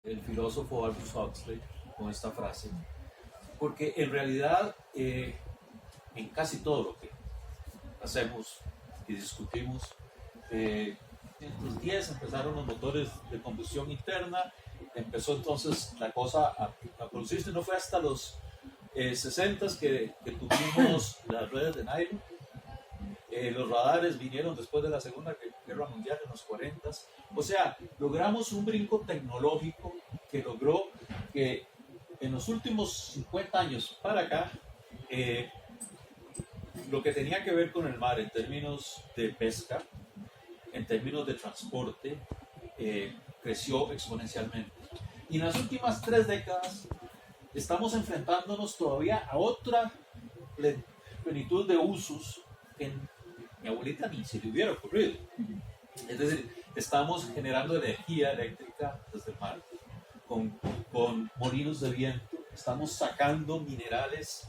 el filósofo Aldous Huxley con esta frase, porque en realidad en casi todo lo que hacemos y discutimos, en los 10 empezaron los motores de combustión interna, empezó entonces la cosa a producirse, no fue hasta los 60 que tuvimos las redes de nylon. Los radares vinieron después de la Segunda Guerra Mundial en los 40. O sea, logramos un brinco tecnológico que logró que en los últimos 50 años para acá, lo que tenía que ver con el mar en términos de pesca, en términos de transporte, creció exponencialmente. Y en las últimas 3 décadas estamos enfrentándonos todavía a otra plenitud de usos que mi abuelita ni se le hubiera ocurrido. Es decir, estamos generando energía eléctrica desde el mar, con molinos de viento, estamos sacando minerales,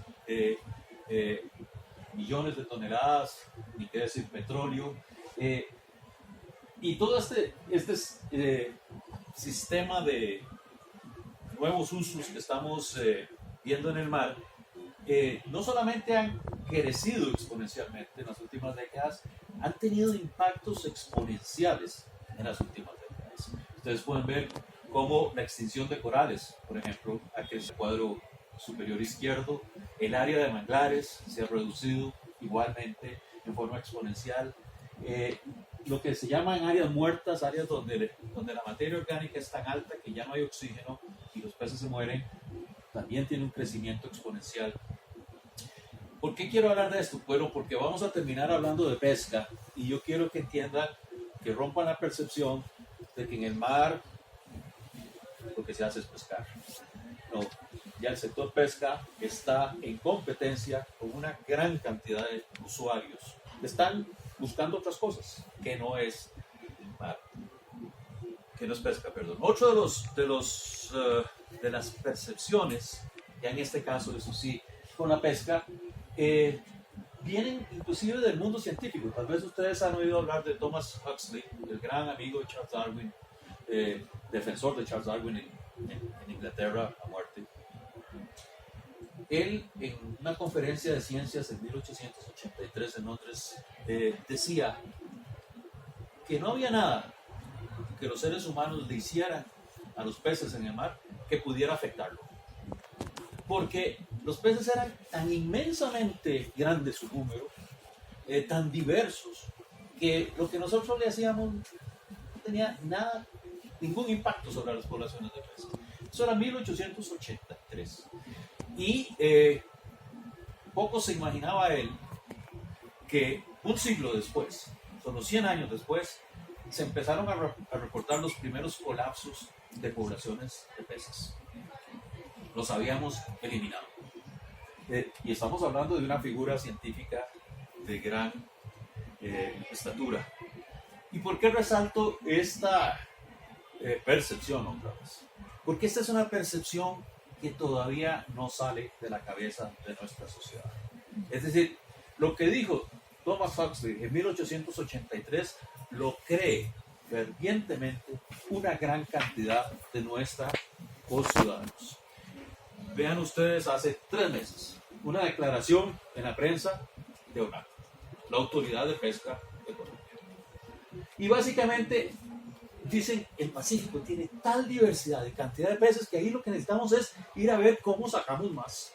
millones de toneladas, ni qué decir petróleo, y todo este sistema de nuevos usos que estamos viendo en el mar, no solamente han crecido exponencialmente en las últimas décadas, han tenido impactos exponenciales en las últimas décadas. Ustedes pueden ver cómo la extinción de corales, por ejemplo, aquí en el cuadro superior izquierdo, el área de manglares se ha reducido igualmente en forma exponencial. Lo que se llaman áreas muertas, áreas donde la materia orgánica es tan alta que ya no hay oxígeno y los peces se mueren, también tiene un crecimiento exponencial. ¿Por qué quiero hablar de esto? Bueno, porque vamos a terminar hablando de pesca y yo quiero que entiendan, que rompan la percepción de que en el mar lo que se hace es pescar. No, ya el sector pesca está en competencia con una gran cantidad de usuarios que están buscando otras cosas, que no es mar, que no es pesca, perdón. Otro de las percepciones, ya en este caso, eso sí, con la pesca, vienen inclusive del mundo científico. Tal vez ustedes han oído hablar de Thomas Huxley, el gran amigo de Charles Darwin, defensor de Charles Darwin en Inglaterra a muerte. Él, en una conferencia de ciencias en 1883 en Londres, decía que no había nada que los seres humanos le hicieran a los peces en el mar que pudiera afectarlo. Porque los peces eran tan inmensamente grandes su número, tan diversos, que lo que nosotros le hacíamos no tenía nada, ningún impacto sobre las poblaciones de peces. Eso era 1883. Y poco se imaginaba él que un siglo después, solo 100 años después, se empezaron a reportar los primeros colapsos de poblaciones de peces. Los habíamos eliminado. Y estamos hablando de una figura científica de gran estatura. ¿Y por qué resalto esta percepción otra vez? Porque esta es una percepción que todavía no sale de la cabeza de nuestra sociedad. Es decir, lo que dijo Thomas Huxley en 1883 lo cree fervientemente una gran cantidad de nuestros ciudadanos. Vean ustedes, hace 3 meses, una declaración en la prensa de ONAC, la Autoridad de Pesca de Colombia. Y básicamente dicen, el Pacífico tiene tal diversidad de cantidad de peces que ahí lo que necesitamos es ir a ver cómo sacamos más.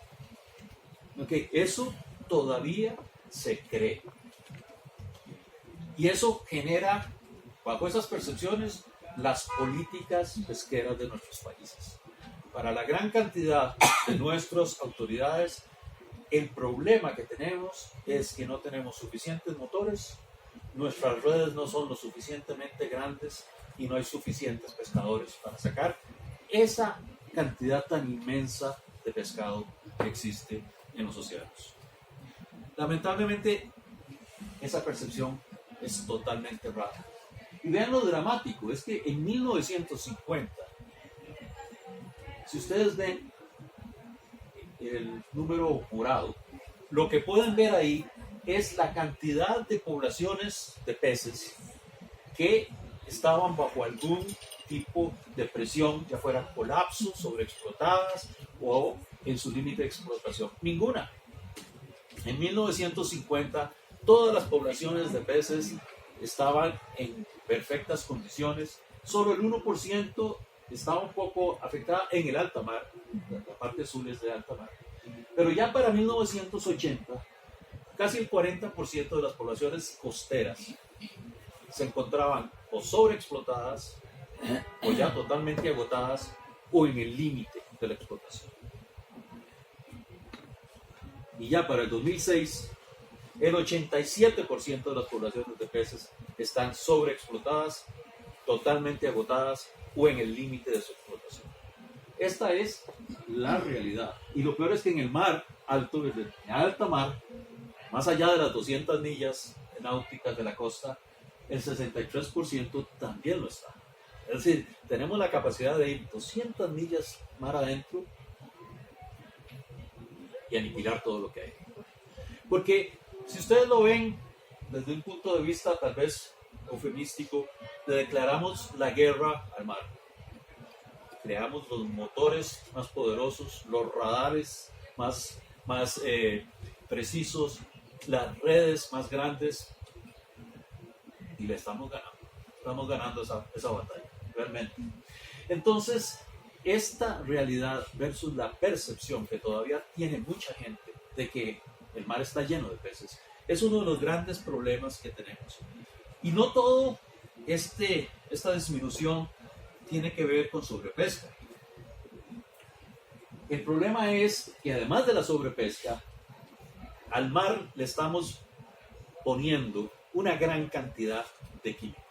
Okay, eso todavía se cree. Y eso genera, bajo esas percepciones, las políticas pesqueras de nuestros países. Para la gran cantidad de nuestras autoridades, el problema que tenemos es que no tenemos suficientes motores, nuestras redes no son lo suficientemente grandes y no hay suficientes pescadores para sacar esa cantidad tan inmensa de pescado que existe en los océanos. Lamentablemente, esa percepción es totalmente errada. Y vean lo dramático, es que en 1950, si ustedes ven el número morado, lo que pueden ver ahí es la cantidad de poblaciones de peces que estaban bajo algún tipo de presión, ya fuera colapso, sobreexplotadas o en su límite de explotación. Ninguna. En 1950, todas las poblaciones de peces estaban en perfectas condiciones. Solo el 1% estaba un poco afectada en el alta mar, la parte azul es de alta mar. Pero ya para 1980, casi el 40% de las poblaciones costeras se encontraban o sobreexplotadas, o ya totalmente agotadas, o en el límite de la explotación. Y ya para el 2006, el 87% de las poblaciones de peces están sobreexplotadas, totalmente agotadas o en el límite de su explotación. Esta es la realidad. Y lo peor es que en el mar alto, en alta mar, más allá de las 200 millas náuticas de la costa, el 63% también lo está. Es decir, tenemos la capacidad de ir 200 millas mar adentro y aniquilar todo lo que hay. Porque si ustedes lo ven desde un punto de vista tal vez eufemístico, le declaramos la guerra al mar. Creamos los motores más poderosos, los radares más precisos, las redes más grandes, y le estamos ganando. Estamos ganando esa batalla, realmente. Entonces, esta realidad versus la percepción que todavía tiene mucha gente de que el mar está lleno de peces, es uno de los grandes problemas que tenemos. Y no todo esta disminución tiene que ver con sobrepesca. El problema es que además de la sobrepesca, al mar le estamos poniendo una gran cantidad de químicos.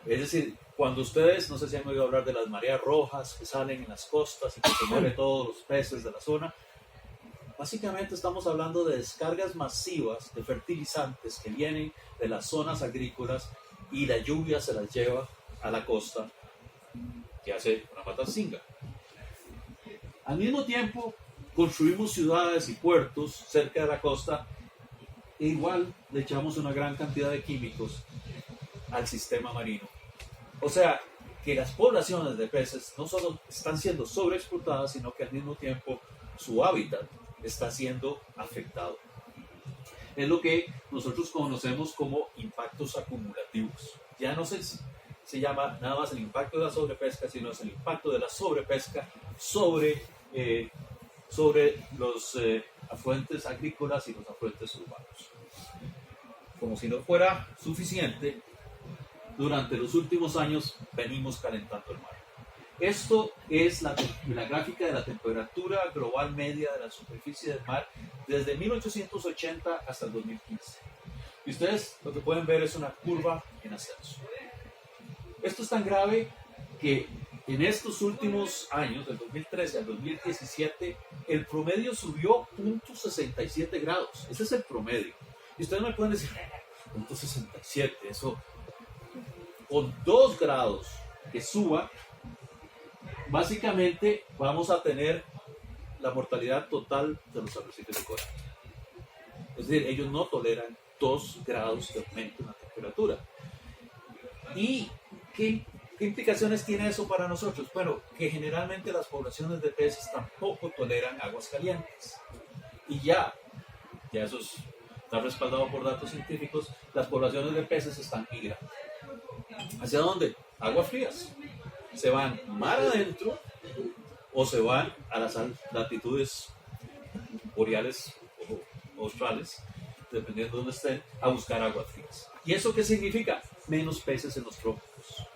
Es decir, cuando ustedes, no sé si han oído hablar de las mareas rojas que salen en las costas y que se mueren todos los peces de la zona, básicamente estamos hablando de descargas masivas de fertilizantes que vienen de las zonas agrícolas y la lluvia se las lleva a la costa, que hace una matanzinga. Al mismo tiempo, construimos ciudades y puertos cerca de la costa e igual le echamos una gran cantidad de químicos al sistema marino. O sea, que las poblaciones de peces no solo están siendo sobreexplotadas, sino que al mismo tiempo su hábitat está siendo afectado. Es lo que nosotros conocemos como impactos acumulativos. Ya no se llama nada más el impacto de la sobrepesca, sino es el impacto de la sobrepesca sobre los afluentes agrícolas y los afluentes urbanos. Como si no fuera suficiente, durante los últimos años venimos calentando el mar. Esto es la gráfica de la temperatura global media de la superficie del mar desde 1880 hasta el 2015. Y ustedes lo que pueden ver es una curva en ascenso. Esto es tan grave que en estos últimos años, del 2013 al 2017, el promedio subió 0.67 grados. Ese es el promedio. Y ustedes me pueden decir, 0.67, eso con 2 grados que suba, básicamente vamos a tener la mortalidad total de los arrecifes de coral. Es decir, ellos no toleran 2 grados de aumento en la temperatura. ¿Y qué implicaciones tiene eso para nosotros? Bueno, que generalmente las poblaciones de peces tampoco toleran aguas calientes. Y ya eso está respaldado por datos científicos, las poblaciones de peces están migrando. ¿Hacia dónde? Aguas frías. Se van mar adentro o se van a las latitudes boreales o australes, dependiendo de dónde estén, a buscar aguas frías. ¿Y eso qué significa? Menos peces en los trópicos.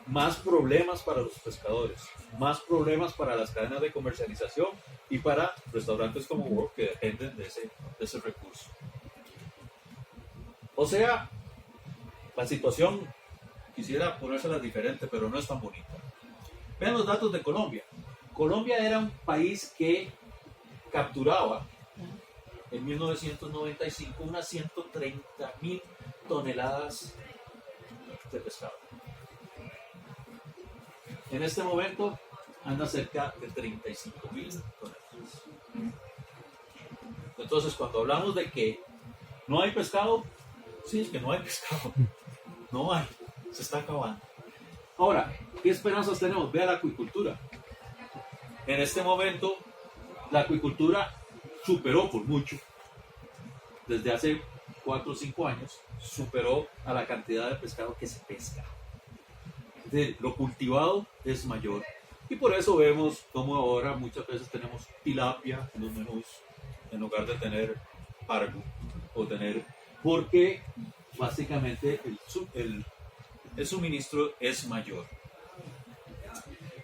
Más problemas para los pescadores, más problemas para las cadenas de comercialización y para restaurantes como World que dependen de ese recurso. O sea, la situación quisiera ponérsela diferente, pero no es tan bonita. Vean los datos de Colombia. Colombia era un país que capturaba en 1995 unas 130.000 toneladas de pescado. En este momento anda cerca de 35.000 toneladas. Entonces, cuando hablamos de que no hay pescado, sí, es que no hay pescado. No hay, se está acabando. Ahora, ¿qué esperanzas tenemos? Vea la acuicultura. En este momento, la acuicultura superó por mucho, desde hace 4 o 5 años, superó a la cantidad de pescado que se pesca. Lo cultivado es mayor. Y por eso vemos como ahora muchas veces tenemos tilapia en los menús, en lugar de tener pargo o tener, porque básicamente el suministro es mayor.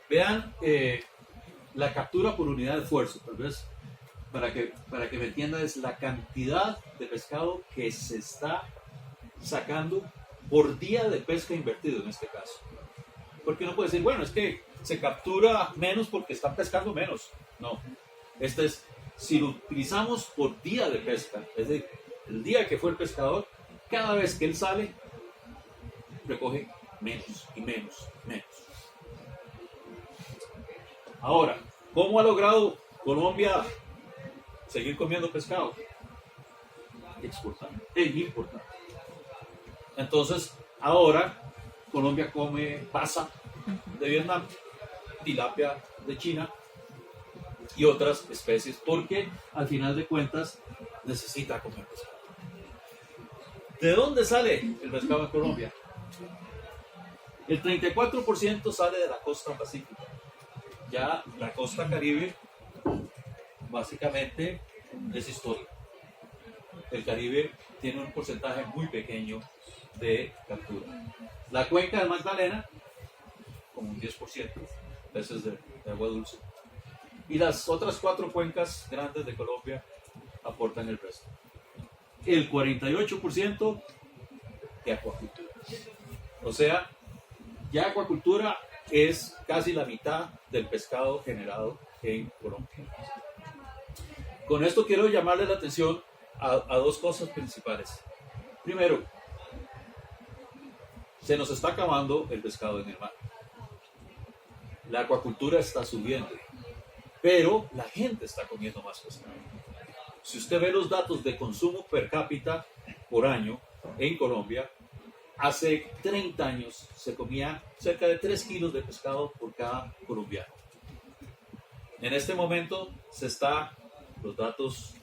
Vean la captura por unidad de esfuerzo, tal vez para que me entiendan, es la cantidad de pescado que se está sacando por día de pesca invertido en este caso. Porque uno puede decir, bueno, es que se captura menos porque están pescando menos. No, este es, si lo utilizamos por día de pesca, es decir, el día que fue el pescador, cada vez que él sale, recoge menos y menos, menos. Ahora, ¿cómo ha logrado Colombia seguir comiendo pescado? Exportando e importando. Entonces, ahora Colombia come pasa de Vietnam, tilapia de China y otras especies, porque al final de cuentas necesita comer pescado. ¿De dónde sale el pescado en Colombia? El 34% sale de la costa pacífica. Ya la costa caribe básicamente es historia. El Caribe tiene un porcentaje muy pequeño de captura. La cuenca del Magdalena, como un 10%, peces de agua dulce. Y las otras 4 cuencas grandes de Colombia aportan el resto. El 48% de acuacultura. O sea, ya acuacultura es casi la mitad del pescado generado en Colombia. Con esto quiero llamarle la atención a 2 cosas principales. Primero, se nos está acabando el pescado en el mar. La acuacultura está subiendo, pero la gente está comiendo más pescado. Si usted ve los datos de consumo per cápita por año en Colombia, hace 30 años se comía cerca de 3 kilos de pescado por cada colombiano. En este momento los datos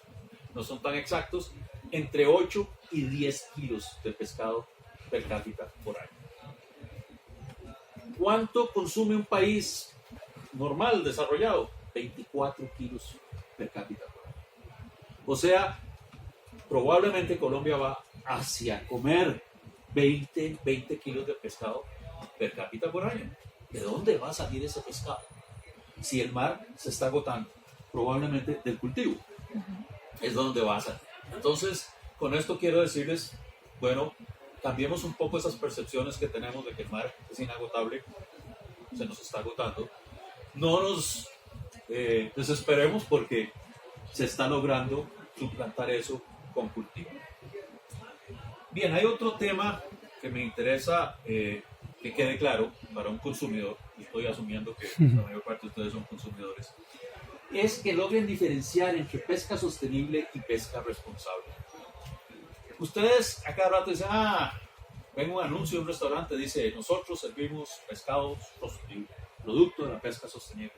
no son tan exactos, entre 8 y 10 kilos de pescado per cápita por año. ¿Cuánto consume un país normal, desarrollado? 24 kilos per cápita por año. O sea, probablemente Colombia va hacia comer 20 kilos de pescado per cápita por año. ¿De dónde va a salir ese pescado? Si el mar se está agotando, probablemente del cultivo. Es donde va a salir. Entonces, con esto quiero decirles, bueno, cambiemos un poco esas percepciones que tenemos de que el mar es inagotable, se nos está agotando. No nos desesperemos porque se está logrando suplantar eso con cultivo. Bien, hay otro tema que me interesa que quede claro para un consumidor, y estoy asumiendo que la mayor parte de ustedes son consumidores, es que logren diferenciar entre pesca sostenible y pesca responsable. Ustedes a cada rato dicen, ven un anuncio de un restaurante, dice, nosotros servimos pescado sostenible, producto de la pesca sostenible.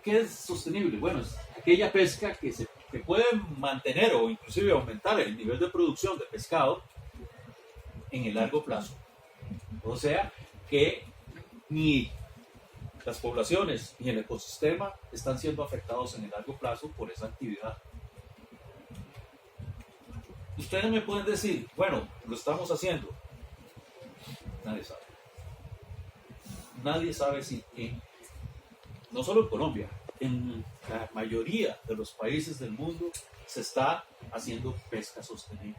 ¿Qué es sostenible? Bueno, es aquella pesca que puede mantener o inclusive aumentar el nivel de producción de pescado en el largo plazo. O sea, que ni las poblaciones ni el ecosistema están siendo afectados en el largo plazo por esa actividad. Ustedes me pueden decir, bueno, lo estamos haciendo. Nadie sabe. Nadie sabe si no solo en Colombia, en la mayoría de los países del mundo se está haciendo pesca sostenible.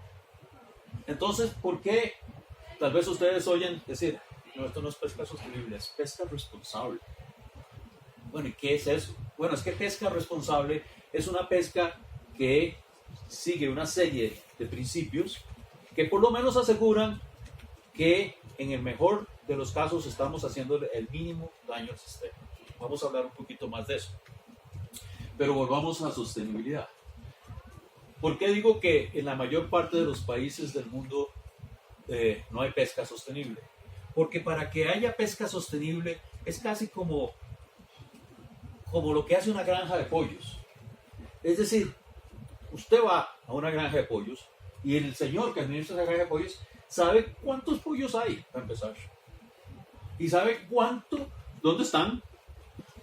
Entonces, ¿por qué tal vez ustedes oyen decir, no, esto no es pesca sostenible, es pesca responsable? Bueno, ¿y qué es eso? Bueno, es que pesca responsable es una pesca que sigue una serie de principios que por lo menos aseguran que en el mejor de los casos estamos haciendo el mínimo daño al sistema. Vamos a hablar un poquito más de eso. Pero volvamos a la sostenibilidad. ¿Por qué digo que en la mayor parte de los países del mundo no hay pesca sostenible. Porque para que haya pesca sostenible es casi como lo que hace una granja de pollos. Es decir, usted va a una granja de pollos y el señor que administra esa granja de pollos sabe cuántos pollos hay, para empezar. Y sabe dónde están,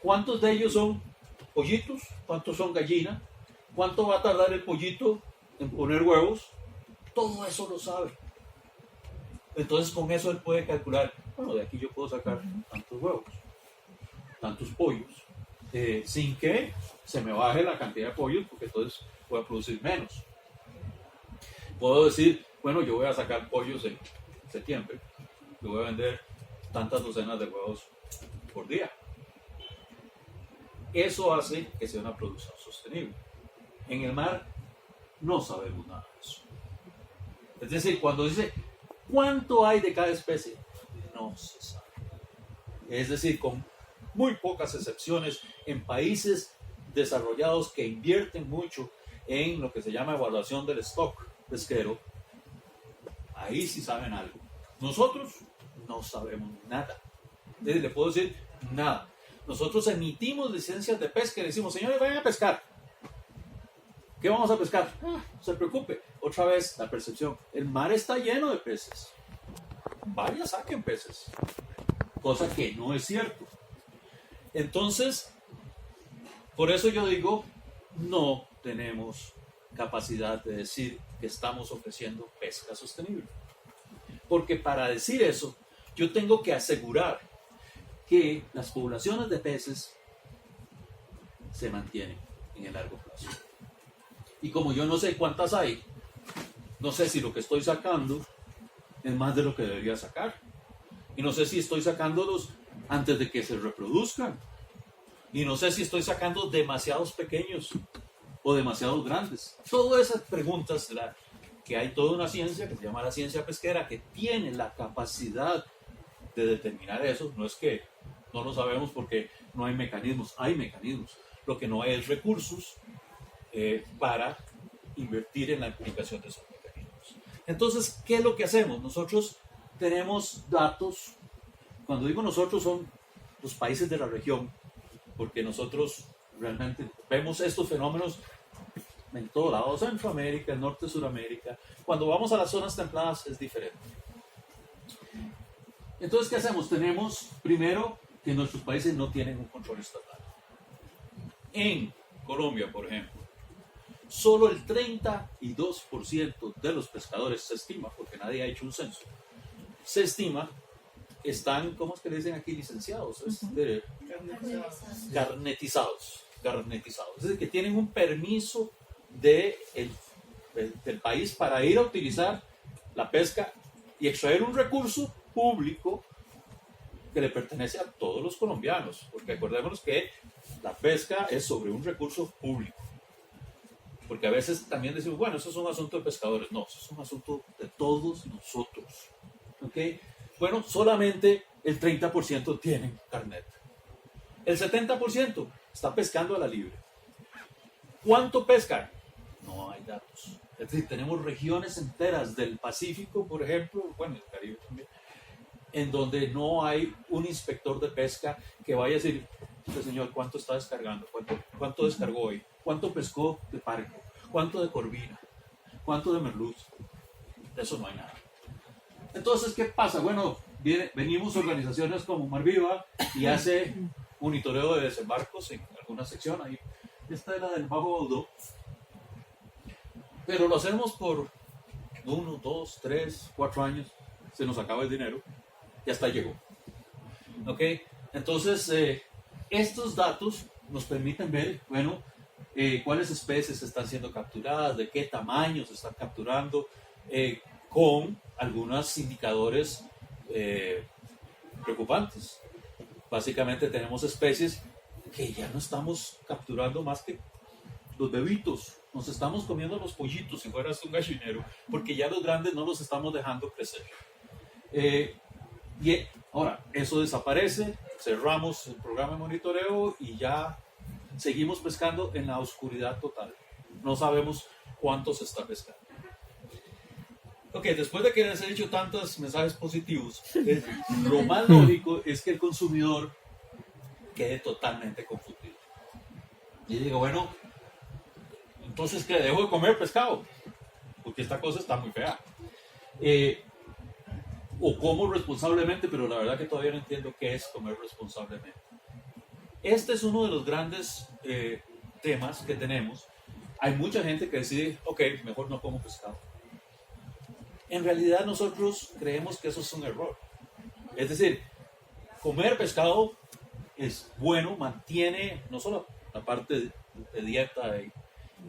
cuántos de ellos son pollitos, cuántos son gallinas, cuánto va a tardar el pollito en poner huevos. Todo eso lo sabe. Entonces con eso él puede calcular, bueno, de aquí yo puedo sacar tantos huevos, tantos pollos, sin que se me baje la cantidad de pollos, porque entonces voy a producir menos. Puedo decir, bueno, yo voy a sacar pollos en septiembre, yo voy a vender tantas docenas de huevos por día. Eso hace que sea una producción sostenible. En el mar no sabemos nada de eso. Es decir, cuando dice cuánto hay de cada especie, no se sabe. Es decir, con muy pocas excepciones, en países desarrollados que invierten mucho en lo que se llama evaluación del stock pesquero, ahí sí saben algo. Nosotros no sabemos nada. Le puedo decir nada. Nosotros emitimos licencias de pesca y decimos, señores, vayan a pescar. ¿Qué vamos a pescar? No se preocupe. Otra vez la percepción. El mar está lleno de peces. Vaya, saquen peces. Cosa que no es cierto. Entonces, por eso yo digo, no tenemos capacidad de decir que estamos ofreciendo pesca sostenible. Porque para decir eso, yo tengo que asegurar que las poblaciones de peces se mantienen en el largo plazo. Y como yo no sé cuántas hay, no sé si lo que estoy sacando es más de lo que debería sacar. Y no sé si estoy sacándolos antes de que se reproduzcan. Y no sé si estoy sacando demasiados pequeños o demasiados grandes. Todas esas preguntas, que hay toda una ciencia que se llama la ciencia pesquera, que tiene la capacidad de determinar eso. No es que no lo sabemos porque no hay mecanismos. Hay mecanismos. Lo que no hay es recursos para invertir en la aplicación de esos mecanismos. Entonces, ¿qué es lo que hacemos? Nosotros tenemos datos. Cuando digo nosotros, son los países de la región, porque nosotros realmente vemos estos fenómenos en todo lado, Centroamérica, el norte de Sudamérica. Cuando vamos a las zonas templadas es diferente. Entonces, ¿qué hacemos? Tenemos, primero, que nuestros países no tienen un control estatal. En Colombia, por ejemplo, solo el 32% de los pescadores se estima, porque nadie ha hecho un censo, se estima, están, ¿cómo es que le dicen aquí? Licenciados. Carnetizados. Es decir, que tienen un permiso del país para ir a utilizar la pesca y extraer un recurso público que le pertenece a todos los colombianos, porque acordémonos que la pesca es sobre un recurso público. Porque a veces también decimos, bueno, eso es un asunto de pescadores. No, eso es un asunto de todos nosotros. ¿Ok? Bueno, solamente el 30% tienen carnet. El 70% está pescando a la libre. ¿Cuánto pescan? No hay datos. Es decir, tenemos regiones enteras del Pacífico, por ejemplo, bueno, el Caribe también, en donde no hay un inspector de pesca que vaya a decir, señor, ¿cuánto está descargando? ¿Cuánto descargó hoy? ¿Cuánto pescó de parco? ¿Cuánto de corvina? ¿Cuánto de merluz? De eso no hay nada. Entonces, ¿qué pasa? Bueno, venimos organizaciones como Mar Viva y hace monitoreo de desembarcos en alguna sección. Ahí. Esta es la del Bajo Baudó. Pero lo hacemos por 1, 2, 3, 4 años. Se nos acaba el dinero y hasta llegó. ¿Ok? Entonces, estos datos nos permiten ver, bueno, cuáles especies están siendo capturadas, de qué tamaño se están capturando, con algunos indicadores preocupantes. Básicamente tenemos especies que ya no estamos capturando más que los bebitos. Nos estamos comiendo los pollitos si fueras un gallinero, porque ya los grandes no los estamos dejando crecer. Y ahora, eso desaparece, cerramos el programa de monitoreo y ya seguimos pescando en la oscuridad total. No sabemos cuánto se está pescando. Ok, después de que les he dicho tantos mensajes positivos, lo más lógico es que el consumidor quede totalmente confundido. Y digo, bueno, entonces, ¿qué? ¿Dejo de comer pescado? Porque esta cosa está muy fea. O como responsablemente, pero la verdad que todavía no entiendo qué es comer responsablemente. Este es uno de los grandes temas que tenemos. Hay mucha gente que decide, ok, mejor no como pescado. En realidad nosotros creemos que eso es un error. Es decir, comer pescado es bueno, mantiene no solo la parte de dieta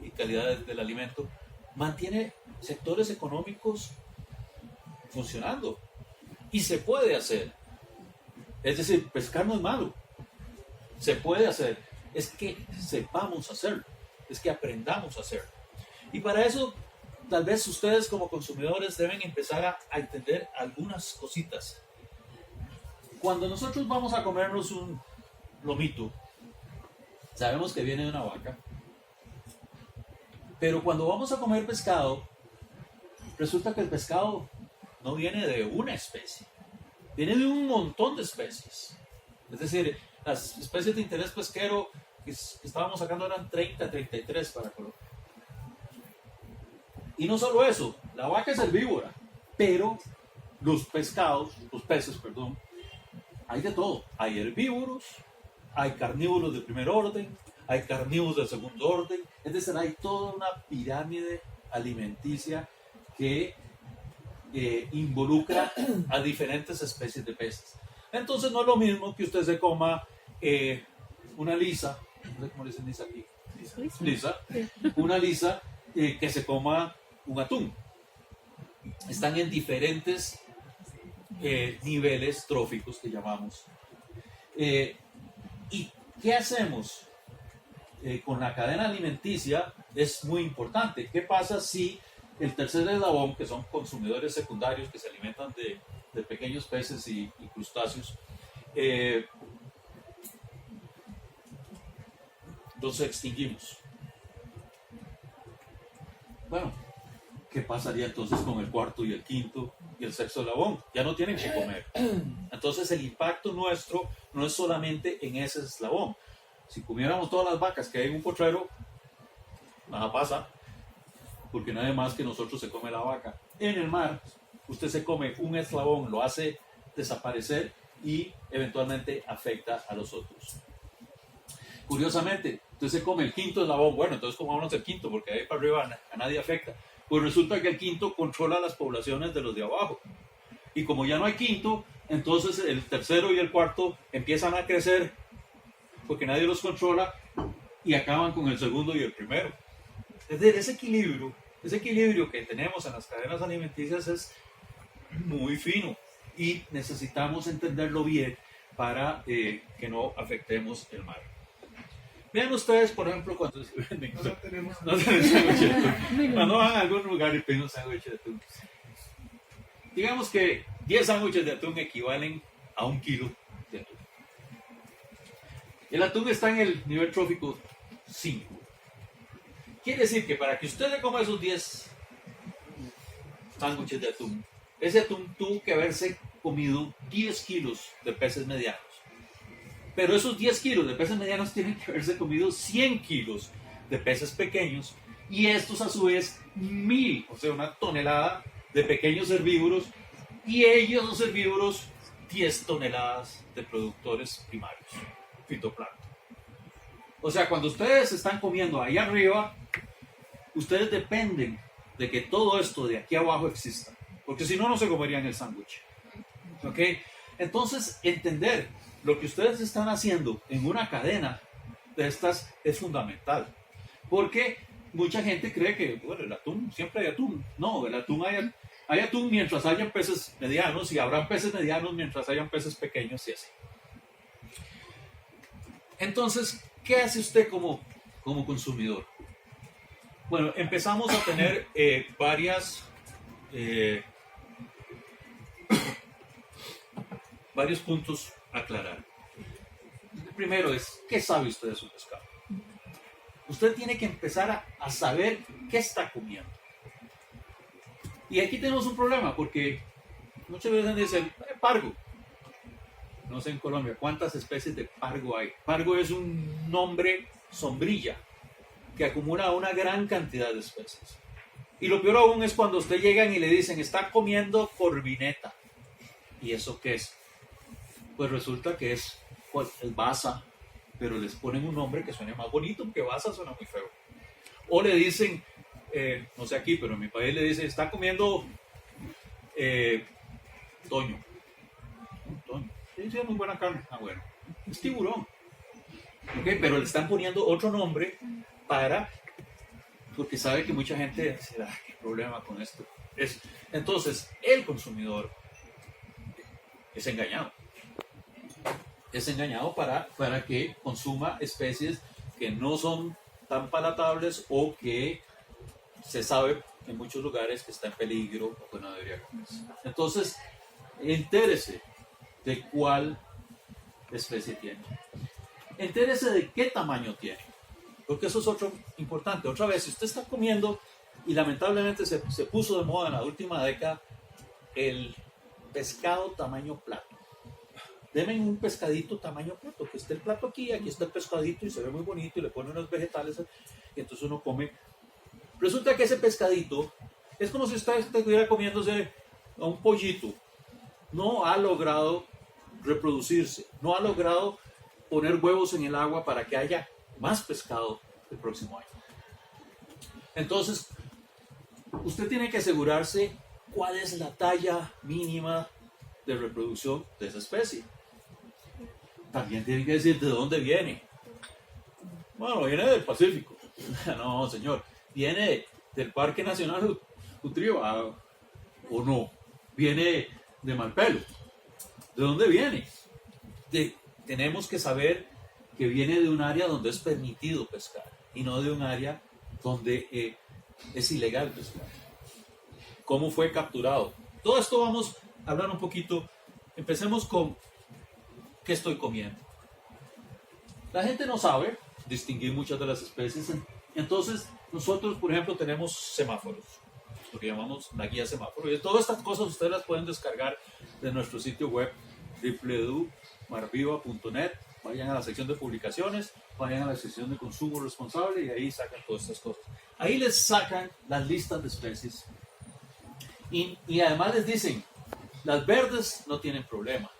y calidad del alimento, mantiene sectores económicos funcionando. Y se puede hacer. Es decir, pescar no es malo. Se puede hacer. Es que sepamos hacerlo. Es que aprendamos a hacerlo. Y para eso, tal vez ustedes como consumidores deben empezar a entender algunas cositas. Cuando nosotros vamos a comernos un lomito, sabemos que viene de una vaca. Pero cuando vamos a comer pescado, resulta que el pescado no viene de una especie. Viene de un montón de especies. Es decir, las especies de interés pesquero que estábamos sacando eran 30, 33 para Colombia. Y no solo eso, la vaca es herbívora, pero los peces, hay de todo. Hay herbívoros, hay carnívoros de primer orden, hay carnívoros de segundo orden. Es decir, hay toda una pirámide alimenticia que involucra a diferentes especies de peces. Entonces no es lo mismo que usted se coma una lisa, no sé cómo le dicen lisa aquí, una lisa que se coma un atún. Están en diferentes niveles tróficos que llamamos. ¿Y qué hacemos con la cadena alimenticia? Es muy importante. ¿Qué pasa si el tercer eslabón, que son consumidores secundarios que se alimentan de pequeños peces y crustáceos, los extinguimos? Bueno, ¿qué pasaría entonces con el cuarto y el quinto y el sexto eslabón? Ya no tienen que comer. Entonces el impacto nuestro no es solamente en ese eslabón. Si comiéramos todas las vacas que hay en un potrero, nada pasa, porque nadie más que nosotros se come la vaca. En el mar, usted se come un eslabón, lo hace desaparecer y eventualmente afecta a los otros. Curiosamente, usted se come el quinto eslabón, bueno, entonces comámonos el quinto, porque ahí para arriba a nadie afecta. Pues resulta que el quinto controla las poblaciones de los de abajo. Y como ya no hay quinto, entonces el tercero y el cuarto empiezan a crecer, porque nadie los controla, y acaban con el segundo y el primero. Es decir, ese equilibrio que tenemos en las cadenas alimenticias es muy fino y necesitamos entenderlo bien para que no afectemos el mar. Vean ustedes, por ejemplo, cuando no tenemos sándwich de atún. Cuando van a algún lugar y piden un sándwich de atún. Digamos que 10 sándwiches de atún equivalen a 1 kilo de atún. El atún está en el nivel trófico 5. Quiere decir que para que usted le coma esos 10 sándwiches de atún, ese atún tuvo que haberse comido 10 kilos de peces medianos. Pero esos 10 kilos de peces medianos tienen que haberse comido 100 kilos de peces pequeños, y estos a su vez 1000, o sea, una tonelada de pequeños herbívoros, y ellos, los herbívoros, 10 toneladas de productores primarios, fitoplancton. O sea, cuando ustedes están comiendo ahí arriba, ustedes dependen de que todo esto de aquí abajo exista, porque si no, no se comerían el sándwich. ¿Ok? Entonces, entender lo que ustedes están haciendo en una cadena de estas es fundamental, porque mucha gente cree que, bueno, el atún, siempre hay atún. No, el atún hay atún mientras hayan peces medianos, y habrán peces medianos mientras hayan peces pequeños, y así. Entonces, ¿qué hace usted como consumidor? Bueno, empezamos a tener varios puntos a aclarar. El primero es, ¿qué sabe usted de su pescado? Usted tiene que empezar a saber qué está comiendo. Y aquí tenemos un problema porque muchas veces dicen, pargo. No sé en Colombia cuántas especies de pargo hay. Pargo es un nombre sombrilla que acumula una gran cantidad de especies. Y lo peor aún es cuando usted llegan y le dicen, está comiendo corvineta. ¿Y eso qué es? Pues resulta que es basa, pero les ponen un nombre que suene más bonito, porque basa suena muy feo. O le dicen, no sé aquí, pero en mi país le dicen, está comiendo toño. Toño. Sí, sí, es muy buena carne. Ah, bueno. Es tiburón. Okay, pero le están poniendo otro nombre porque sabe que mucha gente dice, qué problema con esto. Entonces, el consumidor es engañado. Es engañado para que consuma especies que no son tan palatables o que se sabe en muchos lugares que está en peligro o que no debería comerse. Entonces, entérese de cuál especie tiene. Entérese de qué tamaño tiene. Porque eso es otro importante. Otra vez, si usted está comiendo, y lamentablemente se puso de moda en la última década, el pescado tamaño plato. Deme un pescadito tamaño plato, que esté el plato aquí está el pescadito y se ve muy bonito y le ponen unos vegetales y entonces uno come. Resulta que ese pescadito es como si usted estuviera comiéndose a un pollito. No ha logrado reproducirse, no ha logrado poner huevos en el agua para que haya más pescado el próximo año. Entonces, usted tiene que asegurarse cuál es la talla mínima de reproducción de esa especie. También tiene que decir de dónde viene. Bueno, viene del Pacífico. No, señor. Viene del Parque Nacional Utrío, o no. Viene de Malpelo. ¿De dónde viene? Tenemos que saber que viene de un área donde es permitido pescar y no de un área donde es ilegal pescar. ¿Cómo fue capturado? Todo esto vamos a hablar un poquito. Empecemos con ¿qué estoy comiendo? La gente no sabe distinguir muchas de las especies. Entonces, nosotros, por ejemplo, tenemos semáforos, lo que llamamos la guía semáforo. Y todas estas cosas ustedes las pueden descargar de nuestro sitio web www.marviva.net. Vayan a la sección de publicaciones, vayan a la sección de consumo responsable y ahí sacan todas estas cosas. Ahí les sacan las listas de especies y además les dicen, las verdes no tienen problema.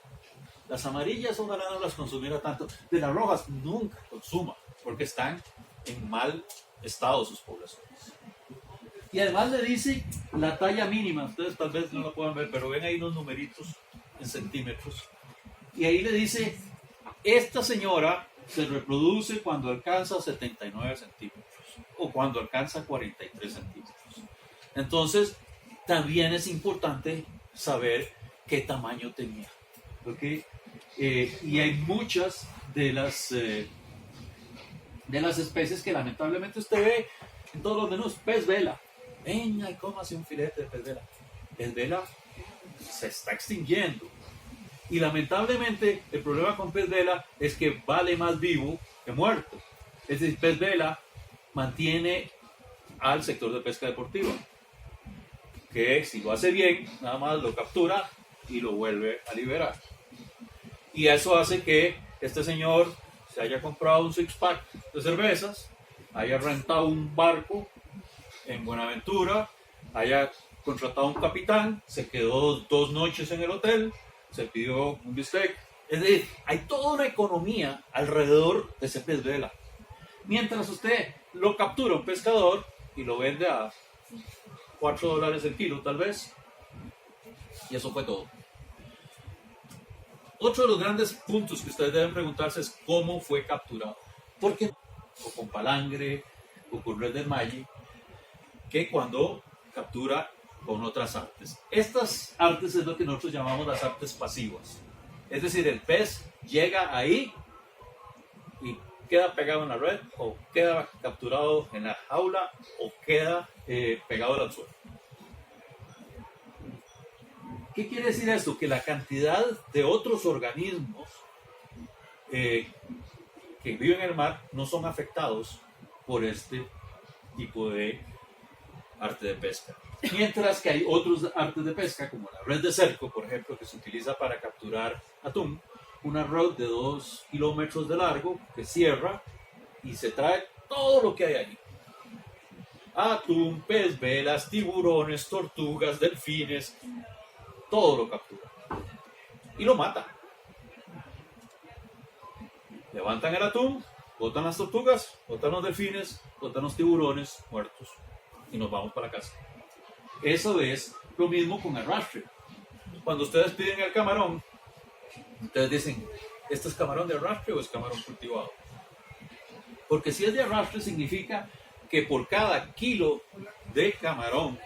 Las amarillas ojalá no las consumiera tanto. De las rojas nunca consuma, porque están en mal estado sus poblaciones. Y además le dice la talla mínima. Ustedes tal vez no lo puedan ver, pero ven ahí unos numeritos en centímetros. Y ahí le dice, esta señora se reproduce cuando alcanza 79 centímetros o cuando alcanza 43 centímetros. Entonces, también es importante saber qué tamaño tenía. ¿Okay? Y hay muchas de las especies que lamentablemente usted ve en todos los menús. Pez vela, venga y cómase un filete de pez vela. Pez vela se está extinguiendo y lamentablemente el problema con pez vela es que vale más vivo que muerto. Es decir, pez vela mantiene al sector de pesca deportiva, que si lo hace bien nada más lo captura y lo vuelve a liberar. Y eso hace que este señor se haya comprado un six-pack de cervezas, haya rentado un barco en Buenaventura, haya contratado un capitán, se quedó 2 noches en el hotel, se pidió un bistec. Es decir, hay toda una economía alrededor de ese pez vela. Mientras usted lo captura un pescador y lo vende a $4 el kilo tal vez, y eso fue todo. Otro de los grandes puntos que ustedes deben preguntarse es cómo fue capturado. ¿Por qué? O con palangre, o con red de malle, que cuando captura con otras artes. Estas artes es lo que nosotros llamamos las artes pasivas. Es decir, el pez llega ahí y queda pegado en la red, o queda capturado en la jaula, o queda pegado al suelo. ¿Qué quiere decir esto? Que la cantidad de otros organismos que viven en el mar no son afectados por este tipo de arte de pesca. Mientras que hay otros artes de pesca, como la red de cerco, por ejemplo, que se utiliza para capturar atún, una red de 2 kilómetros de largo que cierra y se trae todo lo que hay ahí. Atún, pez velas, tiburones, tortugas, delfines, todo lo captura. Y lo mata. Levantan el atún, botan las tortugas, botan los delfines, botan los tiburones muertos y nos vamos para casa. Eso es lo mismo con arrastre. Cuando ustedes piden el camarón, ustedes dicen, ¿este es camarón de arrastre o es camarón cultivado? Porque si es de arrastre significa que por cada kilo de camarón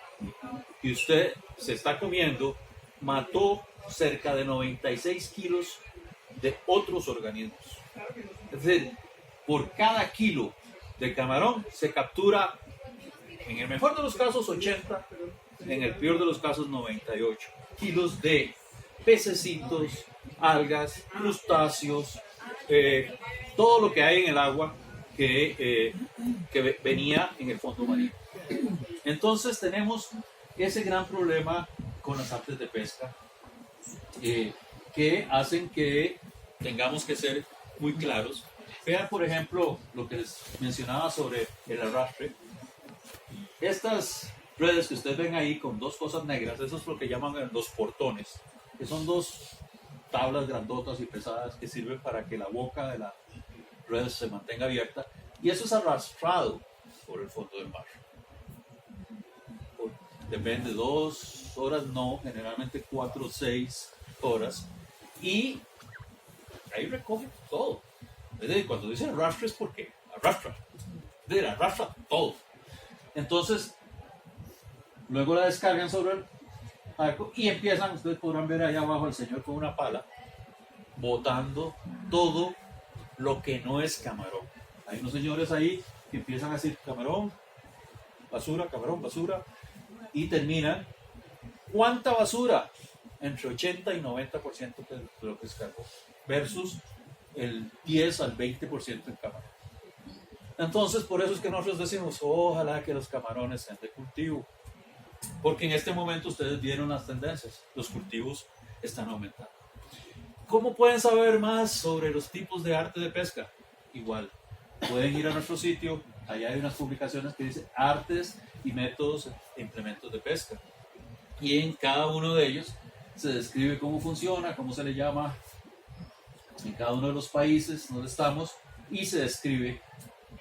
que usted se está comiendo, mató cerca de 96 kilos de otros organismos. Es decir, por cada kilo de camarón se captura, en el mejor de los casos, 80, en el peor de los casos, 98 kilos de pececitos, algas, crustáceos, todo lo que hay en el agua que venía en el fondo marino. Entonces tenemos ese gran problema con las artes de pesca que hacen que tengamos que ser muy claros. Vean, por ejemplo, lo que les mencionaba sobre el arrastre. Estas redes que ustedes ven ahí con dos cosas negras, eso es lo que llaman los portones, que son dos tablas grandotas y pesadas que sirven para que la boca de la red se mantenga abierta, y eso es arrastrado por el fondo del mar. Depende, 2 horas, no, generalmente 4 o 6 horas, y ahí recoge todo. Es decir, cuando dicen arrastre es porque arrastra, es decir, arrastra todo. Entonces, luego la descargan sobre el arco y empiezan, ustedes podrán ver allá abajo al señor con una pala, botando todo lo que no es camarón. Hay unos señores ahí que empiezan a decir camarón, basura, y terminan, ¿cuánta basura? Entre 80 y 90% de lo que descargó, versus el 10 al 20% en camarón. Entonces, por eso es que nosotros decimos, ojalá que los camarones sean de cultivo, porque en este momento ustedes vieron las tendencias, los cultivos están aumentando. ¿Cómo pueden saber más sobre los tipos de arte de pesca? Igual, pueden ir a nuestro sitio, allá hay unas publicaciones que dicen artes y métodos e implementos de pesca. Y en cada uno de ellos se describe cómo funciona, cómo se le llama en cada uno de los países donde estamos, y se describe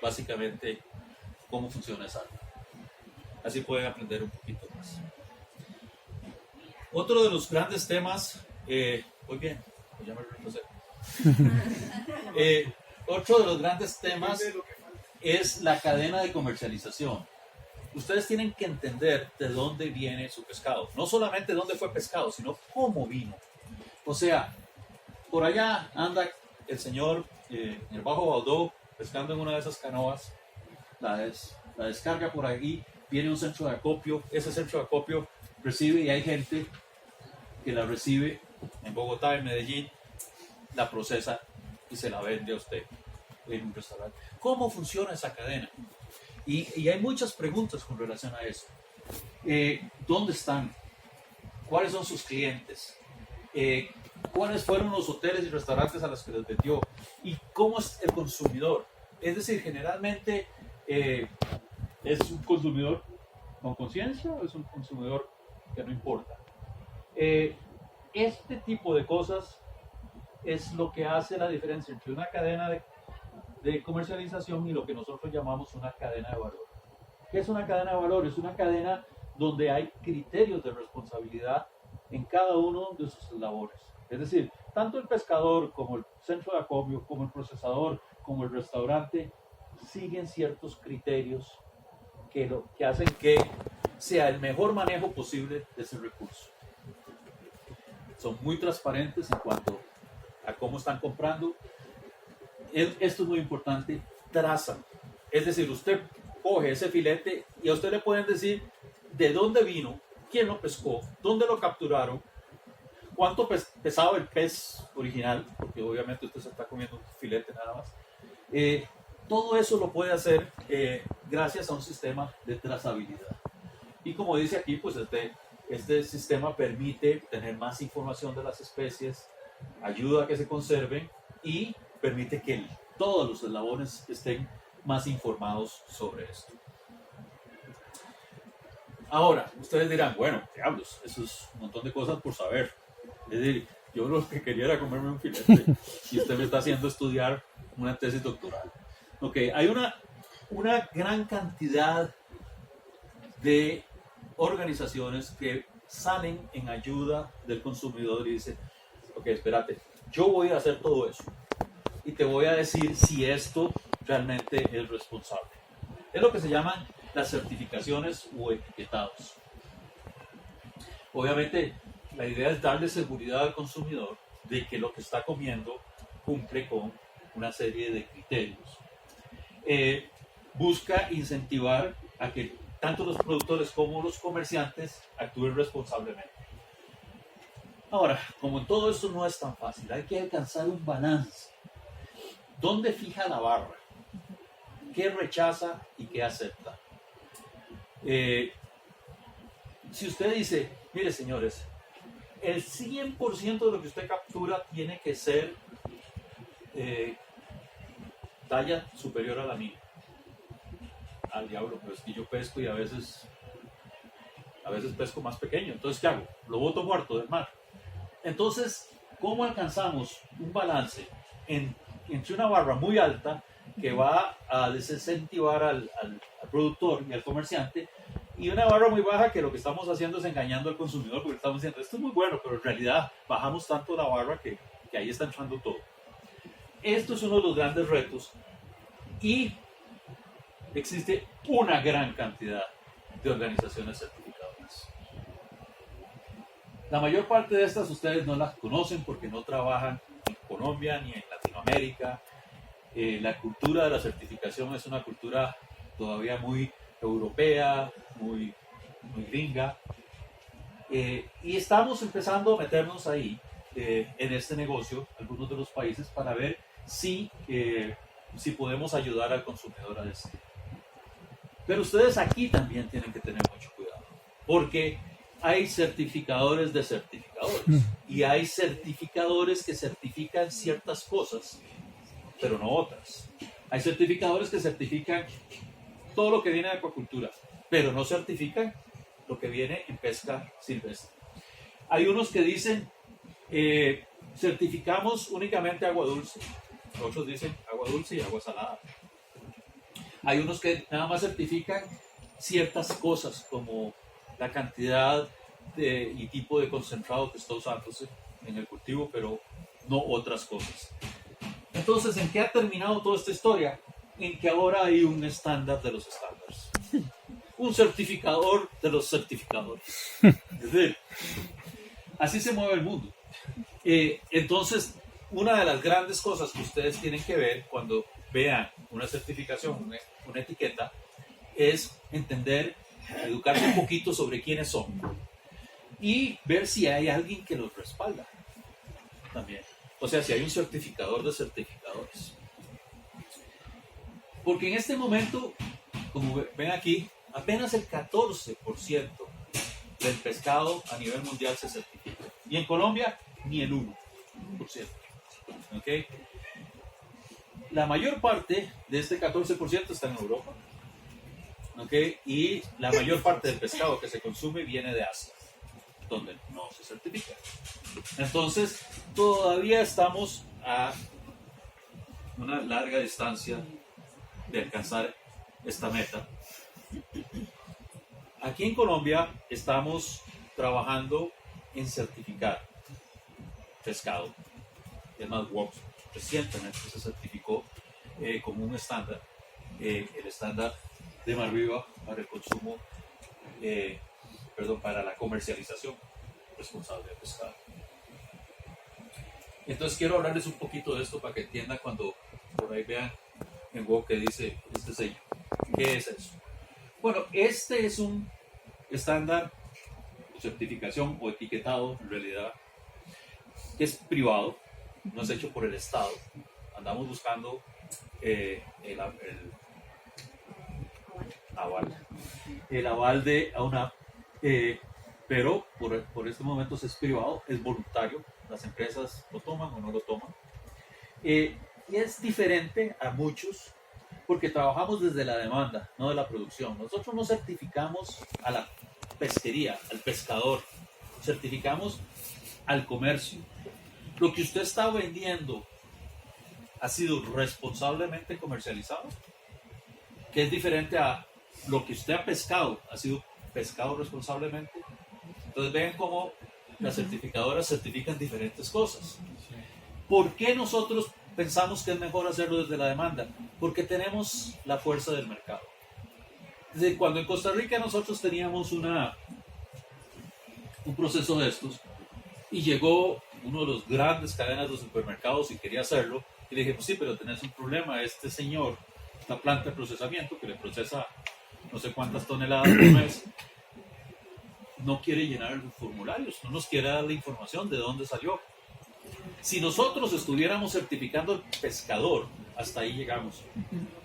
básicamente cómo funciona esa arte. Así pueden aprender un poquito más. Otro de los grandes temas, muy bien, ya me retrocedí. Otro de los grandes temas es la cadena de comercialización. Ustedes tienen que entender de dónde viene su pescado. No solamente dónde fue pescado, sino cómo vino. O sea, por allá anda el señor en el Bajo Baudó pescando en una de esas canoas, la descarga por aquí, viene un centro de acopio, ese centro de acopio recibe, y hay gente que la recibe en Bogotá, en Medellín, la procesa y se la vende a usted en un restaurante. ¿Cómo funciona esa cadena? Y hay muchas preguntas con relación a eso. ¿Dónde están? ¿Cuáles son sus clientes? ¿Cuáles fueron los hoteles y restaurantes a los que les vendió? ¿Y cómo es el consumidor? Es decir, generalmente ¿es un consumidor con conciencia o es un consumidor que no importa? Este tipo de cosas es lo que hace la diferencia entre una cadena de comercialización y lo que nosotros llamamos una cadena de valor. ¿Qué es una cadena de valor? Es una cadena donde hay criterios de responsabilidad en cada uno de sus labores. Es decir, tanto el pescador como el centro de acopio, como el procesador, como el restaurante, siguen ciertos criterios que hacen que sea el mejor manejo posible de ese recurso. Son muy transparentes en cuanto a cómo están comprando. Esto es muy importante, trazan. Es decir, usted coge ese filete y a usted le pueden decir de dónde vino, quién lo pescó, dónde lo capturaron, cuánto pesaba el pez original, porque obviamente usted se está comiendo un filete nada más. Todo eso lo puede hacer gracias a un sistema de trazabilidad. Y como dice aquí, pues este sistema permite tener más información de las especies, ayuda a que se conserven y permite que todos los eslabones estén más informados sobre esto. Ahora, ustedes dirán, bueno, diablos, eso es un montón de cosas por saber. Es decir, yo lo que quería era comerme un filete y usted me está haciendo estudiar una tesis doctoral. Ok, hay una gran cantidad de organizaciones que salen en ayuda del consumidor y dicen, ok, espérate, yo voy a hacer todo eso y te voy a decir si esto realmente es responsable. Es lo que se llaman las certificaciones o etiquetados. Obviamente, la idea es darle seguridad al consumidor de que lo que está comiendo cumple con una serie de criterios. Busca incentivar a que tanto los productores como los comerciantes actúen responsablemente. Ahora, como en todo esto no es tan fácil, hay que alcanzar un balance. ¿Dónde fija la barra? ¿Qué rechaza y qué acepta? Si usted dice, mire señores, el 100% de lo que usted captura tiene que ser talla superior a la mía. Al diablo, pero es que yo pesco y a veces pesco más pequeño. Entonces, ¿qué hago? Lo boto muerto del mar. Entonces, ¿cómo alcanzamos un balance entre una barra muy alta que va a desincentivar al productor y al comerciante y una barra muy baja que lo que estamos haciendo es engañando al consumidor porque estamos diciendo esto es muy bueno, pero en realidad bajamos tanto la barra que ahí está entrando todo? Esto es uno de los grandes retos y existe una gran cantidad de organizaciones certificadoras. La mayor parte de estas ustedes no las conocen porque no trabajan en Colombia ni en Latinoamérica. La cultura de la certificación es una cultura todavía muy europea, muy gringa. Y estamos empezando a meternos ahí en este negocio, algunos de los países, para ver si podemos ayudar al consumidor a decidir. Pero ustedes aquí también tienen que tener mucho cuidado, porque hay certificadores de certificadores y hay certificadores que certifican ciertas cosas, pero no otras. Hay certificadores que certifican todo lo que viene de acuacultura, pero no certifican lo que viene en pesca silvestre. Hay unos que dicen, certificamos únicamente agua dulce, otros dicen agua dulce y agua salada. Hay unos que nada más certifican ciertas cosas, como la cantidad y tipo de concentrado que está usándose en el cultivo, pero no otras cosas. Entonces, ¿en qué ha terminado toda esta historia? En que ahora hay un estándar de los estándares. Un certificador de los certificadores. Es decir, así se mueve el mundo. Entonces, una de las grandes cosas que ustedes tienen que ver cuando vean una certificación, una etiqueta, es entender, educarse un poquito sobre quiénes son y ver si hay alguien que los respalda también. O sea, si hay un certificador de certificadores. Porque en este momento, como ven aquí, apenas el 14% del pescado a nivel mundial se certifica. Y en Colombia, ni el 1%. ¿Okay? La mayor parte de este 14% está en Europa. ¿Okay? Y la mayor parte del pescado que se consume viene de Asia, donde no se certifica. Entonces, todavía estamos a una larga distancia de alcanzar esta meta. Aquí en Colombia estamos trabajando en certificar pescado. Es más, WOX recientemente se certificó como un estándar, el estándar de Mar Viva para el consumo, para la comercialización responsable de pescado. Entonces quiero hablarles un poquito de esto para que entiendan cuando por ahí vean en WOC que dice este sello. ¿Qué es eso? Bueno, este es un estándar de certificación o etiquetado en realidad que es privado, no es hecho por el Estado. Andamos buscando el aval de una pero por este momento es privado, es voluntario, las empresas lo toman o no lo toman. Y es diferente a muchos porque trabajamos desde la demanda, no de la producción. Nosotros no certificamos a la pesquería, al pescador, certificamos al comercio. Lo que usted está vendiendo ha sido responsablemente comercializado, que es diferente a lo que usted ha pescado, ha sido pescado responsablemente. Entonces vean cómo las certificadoras certifican diferentes cosas. ¿Por qué nosotros pensamos que es mejor hacerlo desde la demanda? Porque tenemos la fuerza del mercado. Desde cuando en Costa Rica nosotros teníamos un proceso de estos y llegó uno de los grandes cadenas de supermercados y quería hacerlo, y le dijimos, sí, pero tenés un problema, este señor, esta planta de procesamiento que le procesa no sé cuántas toneladas por mes, no quiere llenar los formularios, no nos quiere dar la información de dónde salió. Si nosotros estuviéramos certificando al pescador, hasta ahí llegamos.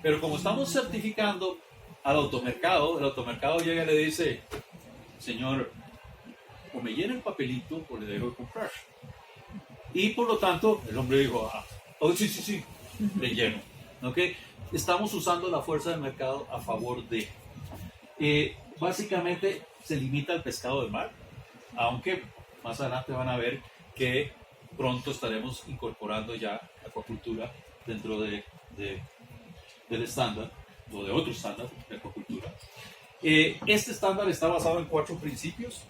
Pero como estamos certificando al automercado, el automercado llega y le dice, señor, o me llena el papelito o le dejo de comprar. Y por lo tanto, el hombre dijo, oh, sí, le lleno. ¿Okay? Estamos usando la fuerza del mercado a favor de... básicamente se limita al pescado del mar, aunque más adelante van a ver que pronto estaremos incorporando ya acuacultura dentro del estándar o de otro estándar de acuacultura. Este estándar está basado en 4 principios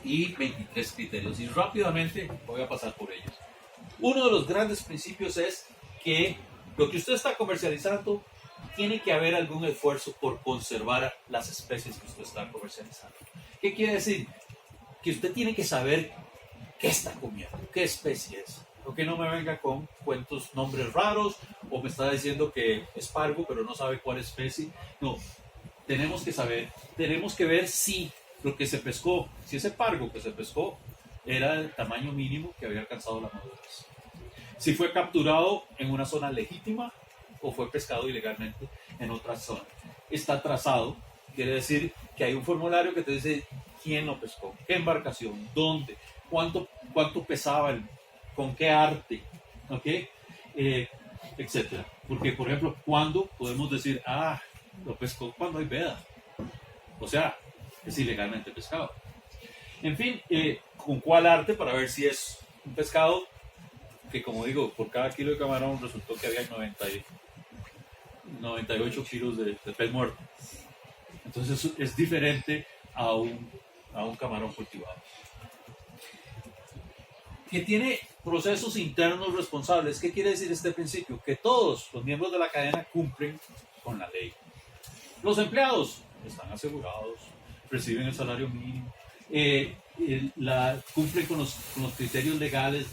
y 23 criterios y rápidamente voy a pasar por ellos. Uno de los grandes principios es que lo que usted está comercializando tiene que haber algún esfuerzo por conservar las especies que usted está comercializando. ¿Qué quiere decir? Que usted tiene que saber qué está comiendo, qué especie es. O que no me venga con cuentos, nombres raros, o me está diciendo que es pargo, pero no sabe cuál especie. No, tenemos que saber, tenemos que ver si lo que se pescó, si ese pargo que se pescó era el tamaño mínimo que había alcanzado la madurez. Si fue capturado en una zona legítima o fue pescado ilegalmente en otra zona. Está trazado, quiere decir que hay un formulario que te dice quién lo pescó, qué embarcación, dónde, cuánto pesaba, con qué arte, ¿okay? Etcétera. Porque, por ejemplo, ¿cuándo podemos decir, lo pescó cuando hay veda? O sea, es ilegalmente pescado. En fin, ¿con cuál arte? Para ver si es un pescado que, como digo, por cada kilo de camarón resultó que había 98 kilos de pez muerto. Entonces es diferente a un camarón cultivado. Que tiene procesos internos responsables. ¿Qué quiere decir este principio? Que todos los miembros de la cadena cumplen con la ley. Los empleados están asegurados, reciben el salario mínimo, cumplen con los criterios legales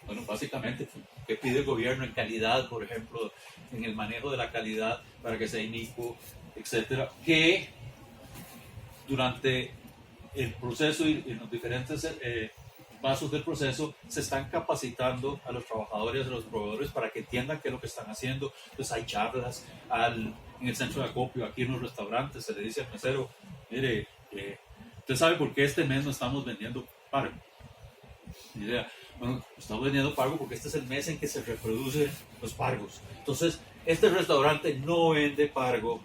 bueno, básicamente, que pide el gobierno en calidad, por ejemplo, en el manejo de la calidad para que sea inicuo, etcétera, que durante el proceso y en los diferentes pasos del proceso se están capacitando a los trabajadores, a los proveedores para que entiendan qué es lo que están haciendo. Entonces hay charlas en el centro de acopio, aquí en los restaurantes, se le dice al mesero, mire, ¿usted sabe por qué este mes no estamos vendiendo pargo? Bueno, estamos vendiendo pargo porque este es el mes en que se reproducen los pargos. Entonces, este restaurante no vende pargo,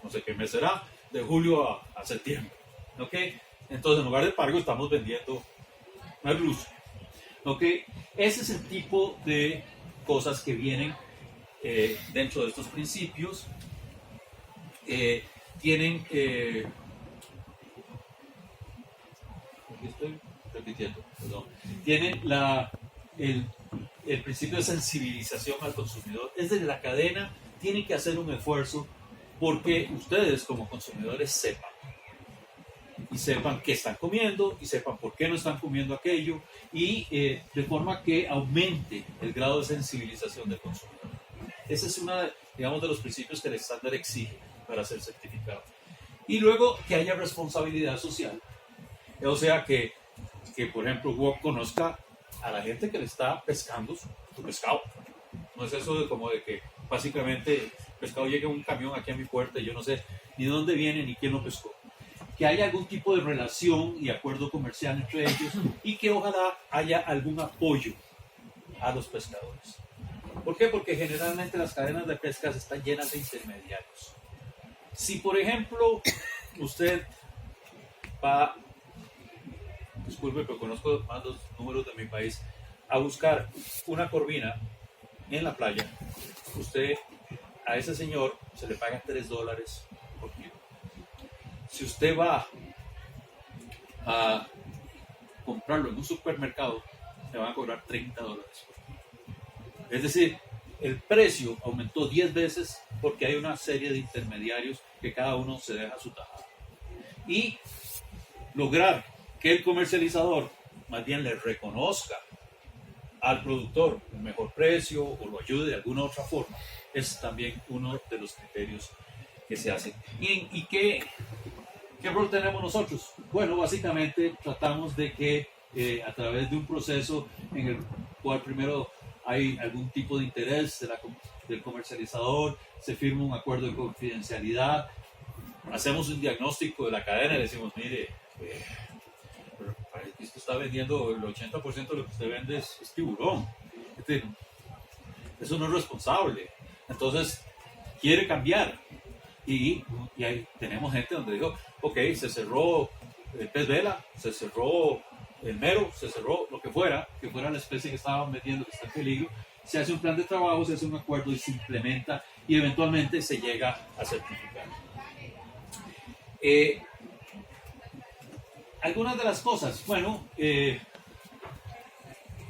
no sé qué mes será, de julio a septiembre. ¿Ok? Entonces, en lugar de pargo, estamos vendiendo merluza. ¿Ok? Ese es el tipo de cosas que vienen dentro de estos principios. Tienen... aquí estoy repitiendo, perdón. Tienen el principio de sensibilización al consumidor. Es de la cadena, tienen que hacer un esfuerzo porque ustedes como consumidores sepan qué están comiendo y sepan por qué no están comiendo aquello y de forma que aumente el grado de sensibilización del consumidor. Ese es digamos, de los principios que el estándar exige para ser certificado. Y luego que haya responsabilidad social. O sea que por ejemplo, WOC conozca a la gente que le está pescando su pescado. No es eso como de que básicamente pescado llegue en un camión aquí a mi puerta y yo no sé ni dónde viene ni quién lo pescó. Que haya algún tipo de relación y acuerdo comercial entre ellos y que ojalá haya algún apoyo a los pescadores. ¿Por qué? Porque generalmente las cadenas de pesca están llenas de intermediarios. Si, por ejemplo, usted va, disculpe, pero conozco más los números de mi país, a buscar una corvina en la playa, usted a ese señor se le paga $3 por kilo. Si usted va a comprarlo en un supermercado, le van a cobrar $30 por kilo. Es decir, el precio aumentó 10 veces porque hay una serie de intermediarios que cada uno se deja su tajada. Y lograr que el comercializador más bien le reconozca al productor un mejor precio o lo ayude de alguna otra forma es también uno de los criterios que se hacen. ¿Y qué rol tenemos nosotros? Bueno, básicamente tratamos de que a través de un proceso en el cual primero hay algún tipo de interés del comercializador, se firma un acuerdo de confidencialidad, hacemos un diagnóstico de la cadena y decimos, mire, esto está vendiendo el 80% de lo que usted vende es tiburón. Eso no es responsable. Entonces, quiere cambiar. Y ahí tenemos gente donde dijo, ok, se cerró el pez vela, se cerró el mero, se cerró lo que fuera la especie que estaban vendiendo que está en peligro. Se hace un plan de trabajo, se hace un acuerdo y se implementa y eventualmente se llega a certificar. Algunas de las cosas, bueno,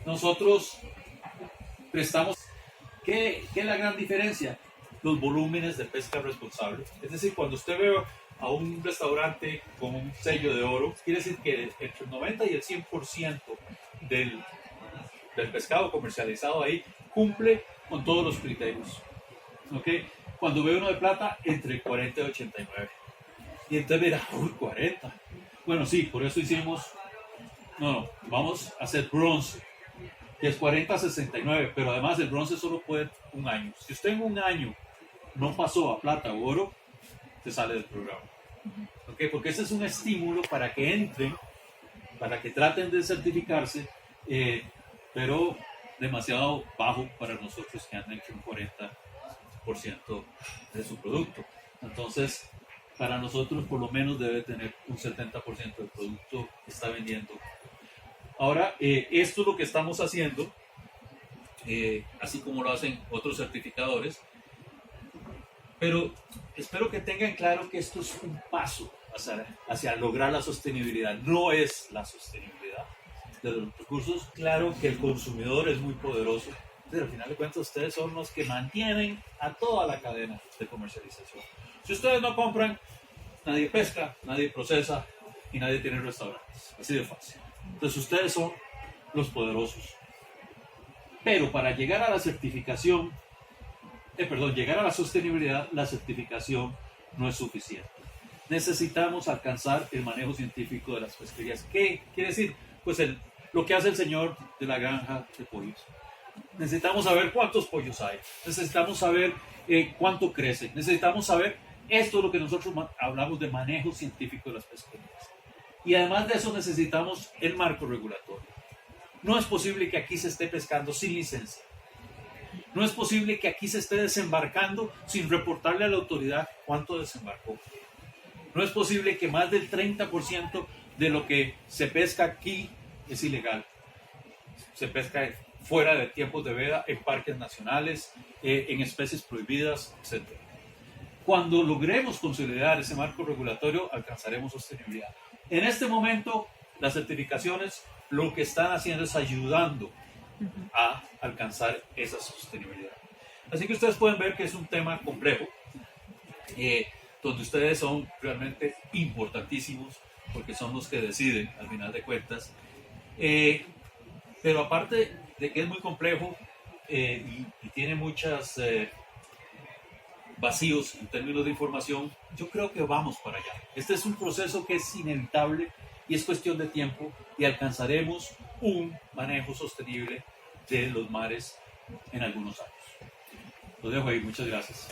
nosotros prestamos, ¿qué es la gran diferencia? Los volúmenes de pesca responsable. Es decir, cuando usted ve a un restaurante con un sello de oro, quiere decir que entre el 90 y el 100% del pescado comercializado ahí cumple con todos los criterios. ¿Okay? Cuando ve uno de plata, entre 40 y 89. Y entonces mira, 40. Bueno, sí, por eso hicimos, vamos a hacer bronce, que es 40 a 69, pero además el bronce solo puede un año. Si usted en un año no pasó a plata o oro, se sale del programa. ¿Okay? Porque ese es un estímulo para que entren, para que traten de certificarse, pero demasiado bajo para nosotros que andan entre un 40% de su producto. Entonces, para nosotros por lo menos debe tener un 70% del producto que está vendiendo. Ahora, esto es lo que estamos haciendo, así como lo hacen otros certificadores, pero espero que tengan claro que esto es un paso hacia lograr la sostenibilidad. No es la sostenibilidad de los recursos. Claro que el consumidor es muy poderoso, pero al final de cuentas ustedes son los que mantienen a toda la cadena de comercialización. Si ustedes no compran, nadie pesca, nadie procesa y nadie tiene restaurantes. Así de fácil. Entonces ustedes son los poderosos. Pero para llegar a la certificación, llegar a la sostenibilidad, la certificación no es suficiente. Necesitamos alcanzar el manejo científico de las pesquerías. ¿Qué quiere decir? Pues lo que hace el señor de la granja de pollos. Necesitamos saber cuántos pollos hay. Necesitamos saber cuánto crece. Necesitamos saber, esto es lo que nosotros hablamos de manejo científico de las pesquerías. Y además de eso necesitamos el marco regulatorio. No es posible que aquí se esté pescando sin licencia. No es posible que aquí se esté desembarcando sin reportarle a la autoridad cuánto desembarcó. No es posible que más del 30% de lo que se pesca aquí es ilegal. Se pesca fuera de tiempos de veda, en parques nacionales, en especies prohibidas, etc. Cuando logremos consolidar ese marco regulatorio, alcanzaremos sostenibilidad. En este momento, las certificaciones lo que están haciendo es ayudando a alcanzar esa sostenibilidad. Así que ustedes pueden ver que es un tema complejo, donde ustedes son realmente importantísimos, porque son los que deciden, al final de cuentas. Pero aparte de que es muy complejo y tiene muchos vacíos en términos de información, yo creo que vamos para allá. Este es un proceso que es inevitable y es cuestión de tiempo y alcanzaremos un manejo sostenible de los mares en algunos años. Lo dejo ahí, muchas gracias.